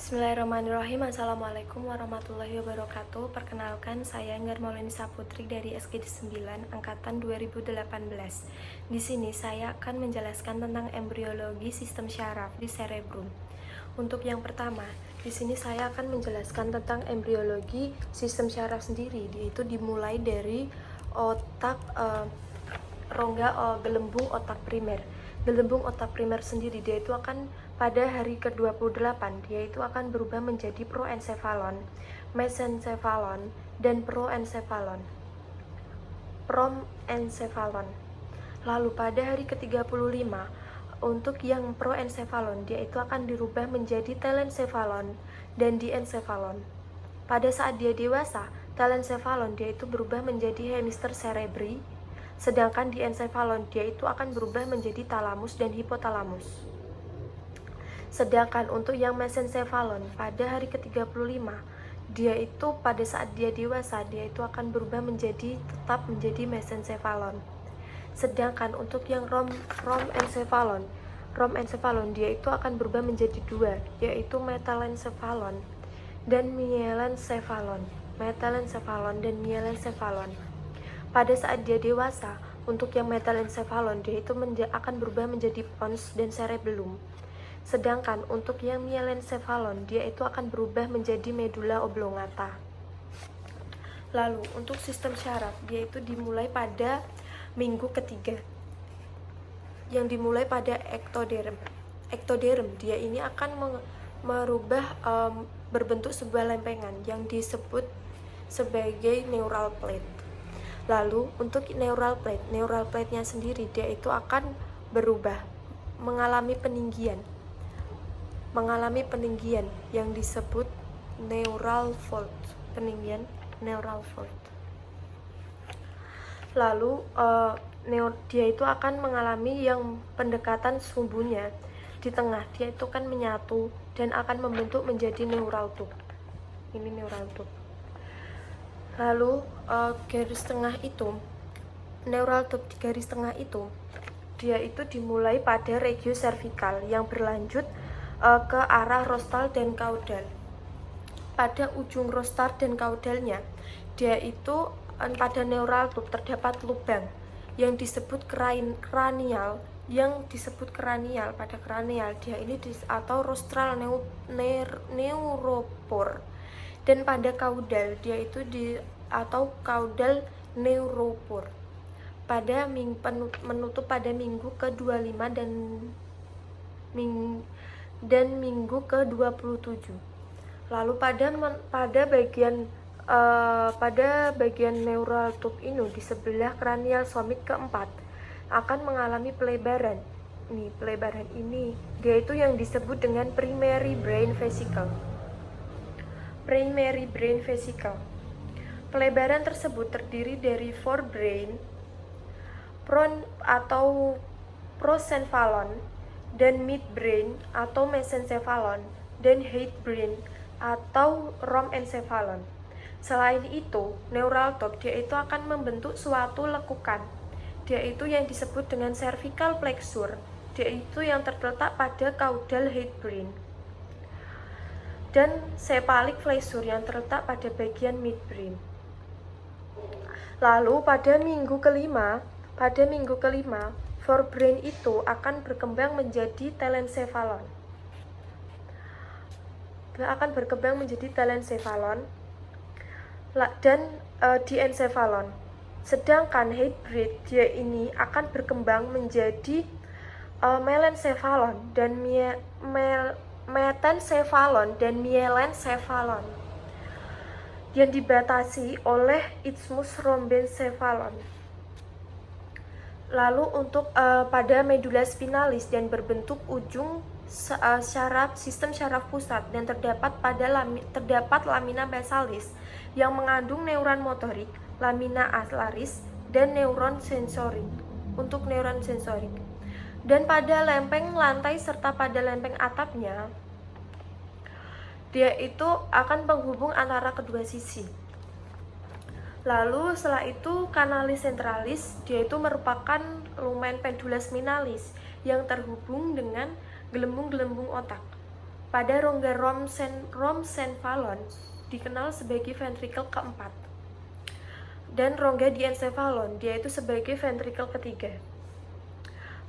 Bismillahirrahmanirrahim. Assalamualaikum warahmatullahi wabarakatuh. Perkenalkan, saya Enggar Maulani Saputri dari SGD 9 angkatan 2018. Di sini saya akan menjelaskan tentang embriologi sistem syaraf di cerebrum. Untuk yang pertama, di sini saya akan menjelaskan tentang embriologi sistem syaraf sendiri, yaitu dimulai dari otak rongga gelembung otak primer. Gelembung otak primer sendiri dia itu akan pada hari ke-28 dia itu akan berubah menjadi proencephalon, mesencephalon, dan proencephalon. Lalu pada hari ke-35 untuk yang proencephalon dia itu akan dirubah menjadi telencephalon dan diencephalon. Pada saat dia dewasa, telencephalon dia itu berubah menjadi hemisphere cerebri, sedangkan diencephalon dia itu akan berubah menjadi talamus dan hipotalamus. Sedangkan untuk yang mesencephalon pada hari ke-35 dia itu pada saat dia dewasa dia itu akan berubah menjadi tetap menjadi mesencephalon. Sedangkan untuk yang romencephalon dia itu akan berubah menjadi dua, yaitu metelencephalon dan mielencephalon. Pada saat dia dewasa, untuk yang metelencephalon dia itu akan berubah menjadi pons dan cerebellum. Sedangkan untuk yang mielencephalon dia itu akan berubah menjadi medula oblongata. Lalu untuk sistem syaraf dia itu dimulai pada minggu ketiga, yang dimulai pada ektoderm. Dia ini akan merubah berbentuk sebuah lempengan yang disebut sebagai neural plate. Lalu untuk neural plate-nya sendiri dia itu akan berubah mengalami peninggian yang disebut neural fold, peninggian neural fold. Lalu dia itu akan mengalami yang pendekatan sumbunya di tengah, dia itu akan menyatu dan akan membentuk menjadi neural tube. Ini neural tube. Lalu garis tengah itu, neural tube di garis tengah itu, dia itu dimulai pada regio cervical yang berlanjut ke arah rostal dan caudal. Pada ujung rostal dan caudalnya, dia itu pada neural tube terdapat lubang yang disebut kranial, pada kranial dia ini atau rostral neuropor. Dan pada caudal dia itu atau caudal neuropor. Pada menutup pada minggu ke-25 dan minggu ke-27. Lalu pada bagian neural tube ini di sebelah kranial somit keempat akan mengalami pelebaran. Pelebaran ini dia itu yang disebut dengan primary brain vesicle. Pelebaran tersebut terdiri dari forebrain, prosencephalon, dan midbrain atau mesencephalon, dan hindbrain atau romencephalon. Selain itu, neural tube dia itu akan membentuk suatu lekukan. Dia itu yang disebut dengan cervical plexure. Dia itu yang terletak pada caudal hindbrain. Dan cephalic flexure yang terletak pada bagian midbrain. Lalu pada minggu kelima, forebrain itu akan berkembang menjadi telencephalon. Dan diencephalon. Sedangkan hindbrain dia ini akan berkembang menjadi mesencephalon dan metencephalon dan mielencephalon yang dibatasi oleh isthmus rhombencephalon. Lalu untuk pada medula spinalis dan berbentuk ujung sistem syaraf pusat dan terdapat lamina basalis yang mengandung neuron motorik, lamina alaris, dan neuron sensorik. Untuk neuron sensorik. Dan pada lempeng lantai serta pada lempeng atapnya dia itu akan penghubung antara kedua sisi. Lalu setelah itu canalis centralis dia itu merupakan lumen pendula spinalis yang terhubung dengan gelembung-gelembung otak. Pada rongga Romsenfalon dikenal sebagai ventrikel keempat, dan rongga diencephalon dia itu sebagai ventrikel ketiga.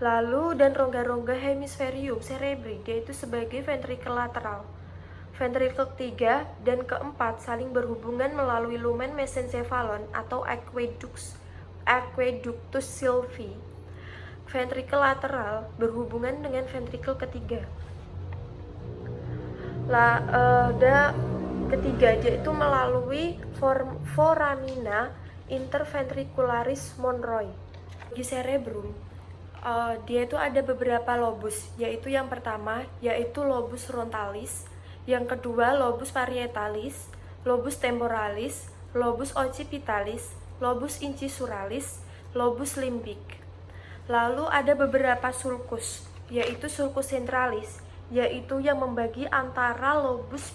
Lalu dan rongga-rongga hemisferium cerebri dia itu sebagai ventrikel lateral. Ventrikel ketiga dan keempat saling berhubungan melalui lumen mesencephalon atau aqueductus sylvii. Ventrikel lateral berhubungan dengan ventrikel ketiga. Ketiga dia itu melalui foramina interventricularis Monroe. Di cerebrum dia itu ada beberapa lobus, yaitu yang pertama yaitu lobus frontalis, yang kedua lobus parietalis, lobus temporalis, lobus occipitalis, lobus incisuralis, lobus limbik. Lalu ada beberapa sulcus, yaitu sulcus centralis, yaitu yang membagi antara lobus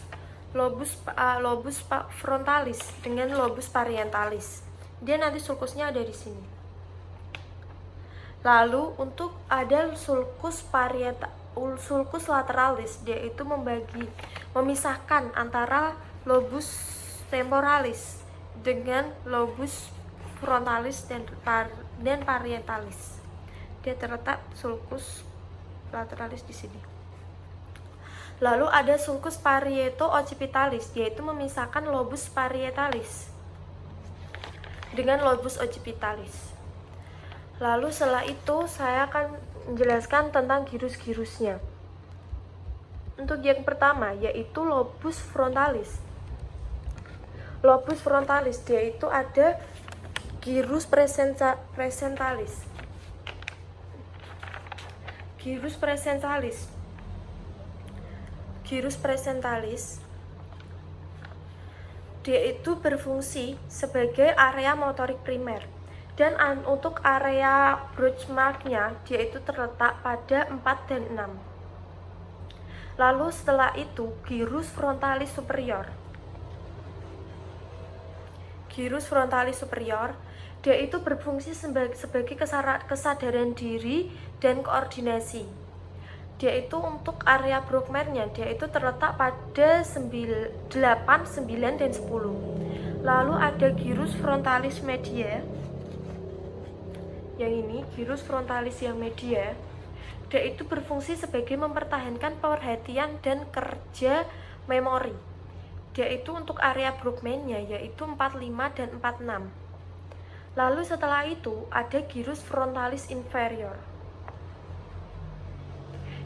frontalis dengan lobus parietalis. Dia nanti sulcusnya ada di sini. Lalu untuk ada sulcus lateralis, dia itu memisahkan antara lobus temporalis dengan lobus frontalis dan parietalis. Dia terletak sulcus lateralis di sini. Lalu ada sulcus parieto-occipitalis, yaitu memisahkan lobus parietalis dengan lobus occipitalis. Lalu setelah itu saya akan menjelaskan tentang gyrus-gyrusnya. Untuk yang pertama yaitu lobus frontalis. Lobus frontalis dia itu ada gyrus presentalis. Gyrus presentalis dia itu berfungsi sebagai area motorik primer. Dan untuk area Brugschmark-nya dia itu terletak pada 4 dan 6. Lalu setelah itu gyrus frontalis superior. Gyrus frontalis superior dia itu berfungsi sebagai kesadaran diri dan koordinasi. Dia itu untuk area Brugschmark-nya dia itu terletak pada 8, 9 dan 10. Lalu ada gyrus frontalis media. Yang ini gyrus frontalis yang media, dia itu berfungsi sebagai mempertahankan perhatian dan kerja memori. Dia itu untuk area Brugschmark-nya yaitu 45 dan 46. Lalu setelah itu ada gyrus frontalis inferior.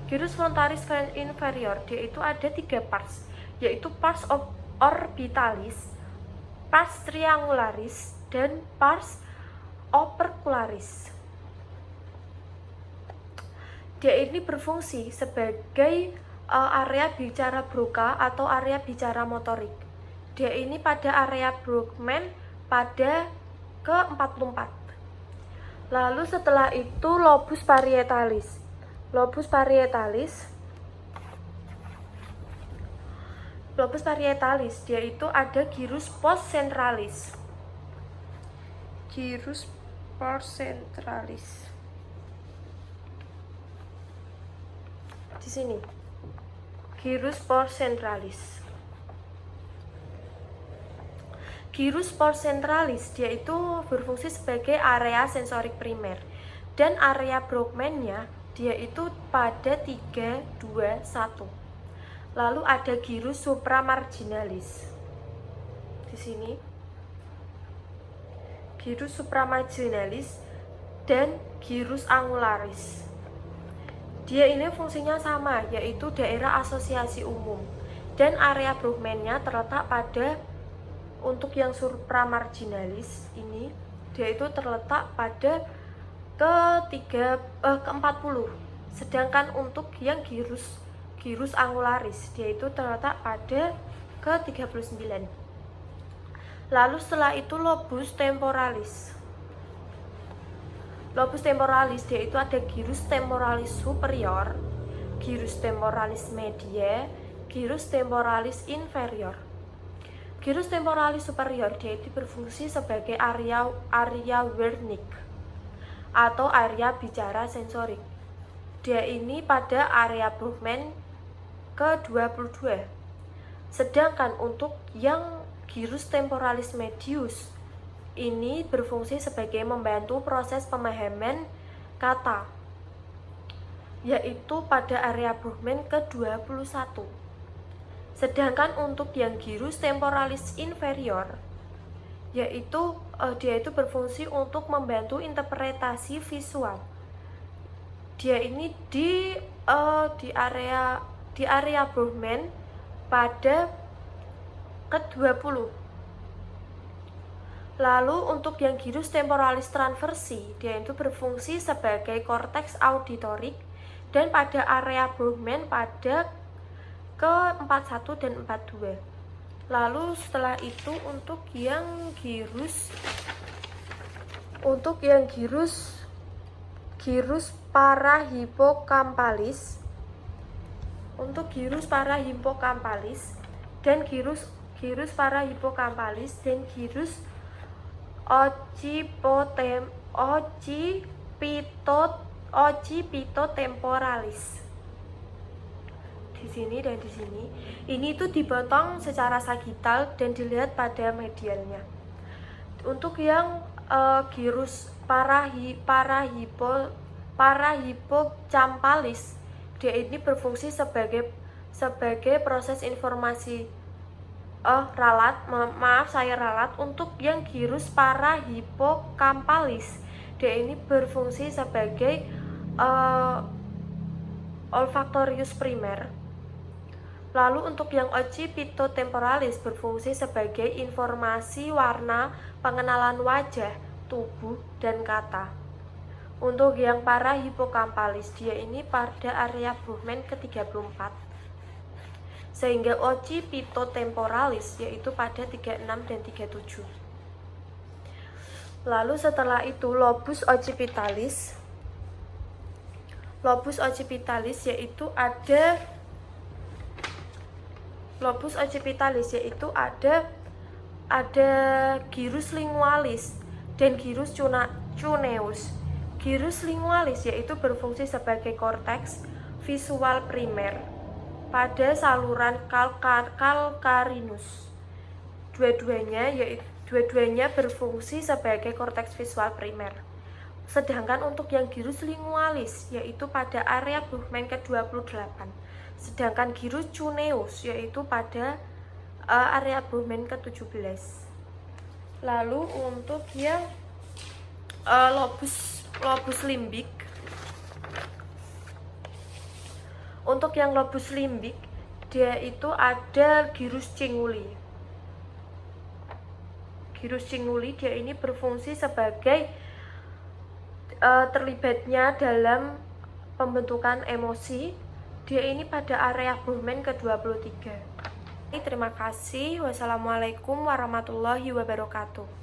Gyrus frontalis inferior dia itu ada 3 parts, yaitu pars orbitalis, pars triangularis, dan pars opercularis. Dia ini berfungsi sebagai area bicara Broca atau area bicara motorik. Dia ini pada area Brugschmark pada ke-44. Lalu setelah itu lobus parietalis. Lobus parietalis dia itu ada gyrus postcentralis. Gyrus postcentralis di sini. Gyrus postcentralis. Gyrus postcentralis dia itu berfungsi sebagai area sensorik primer, dan area Brugschmark-nya dia itu pada 3, 2, 1. Lalu ada gyrus supramarginalis di sini. Gyrus supramarginalis dan gyrus angularis. Dia ini fungsinya sama, yaitu daerah asosiasi umum, dan area Brugschmark-nya terletak pada, untuk yang supramarginalis ini dia itu terletak pada ke-40. Sedangkan untuk yang gyrus angularis dia itu terletak pada ke-39. Lalu setelah itu lobus temporalis. Lobus temporalis dia itu ada gyrus temporalis superior, gyrus temporalis media, gyrus temporalis inferior. Gyrus temporalis superior dia itu berfungsi sebagai area Wernicke atau area bicara sensorik. Dia ini pada area Brugschmark ke-22. Sedangkan untuk yang gyrus temporalis medius ini berfungsi sebagai membantu proses pemahaman kata, yaitu pada area Brockman ke-21. Sedangkan untuk yang gyrus temporalis inferior, yaitu dia itu berfungsi untuk membantu interpretasi visual. Dia ini di area Brockman pada ke-20. Lalu untuk yang gyrus temporalis transversi, dia itu berfungsi sebagai korteks auditorik dan pada area Brockman pada ke-41 dan 42. Lalu setelah itu untuk yang gyrus parahipokampalis, dan gyrus occipitotemporalis. Di sini dan di sini, ini tuh dipotong secara sagital dan dilihat pada medialnya. Untuk yang gyrus parahipocampalis, dia ini berfungsi sebagai proses informasi ralat. Untuk yang gyrus parahipokampalis, dia ini berfungsi sebagai olfaktorius primer. Lalu untuk yang occipitotemporalis berfungsi sebagai informasi warna, pengenalan wajah, tubuh, dan kata. Untuk yang parahipokampalis, dia ini pada area Brockman ke-34. Sehingga occipitotemporalis yaitu pada 36 dan 37. Lalu setelah itu lobus occipitalis yaitu ada gyrus lingualis dan gyrus cuneus. Gyrus lingualis yaitu berfungsi sebagai korteks visual primer pada saluran calcarinus. Dua-duanya berfungsi sebagai korteks visual primer. Sedangkan untuk yang gyrus lingualis yaitu pada area Brockman ke-28. Sedangkan gyrus cuneus yaitu pada area Brockman ke-17. Lalu untuk yang lobus limbik. Untuk yang lobus limbik, dia itu ada gyrus cinguli. Dia ini berfungsi sebagai terlibatnya dalam pembentukan emosi. Dia ini pada area Brockman ke-23. Terima kasih. Wassalamualaikum warahmatullahi wabarakatuh.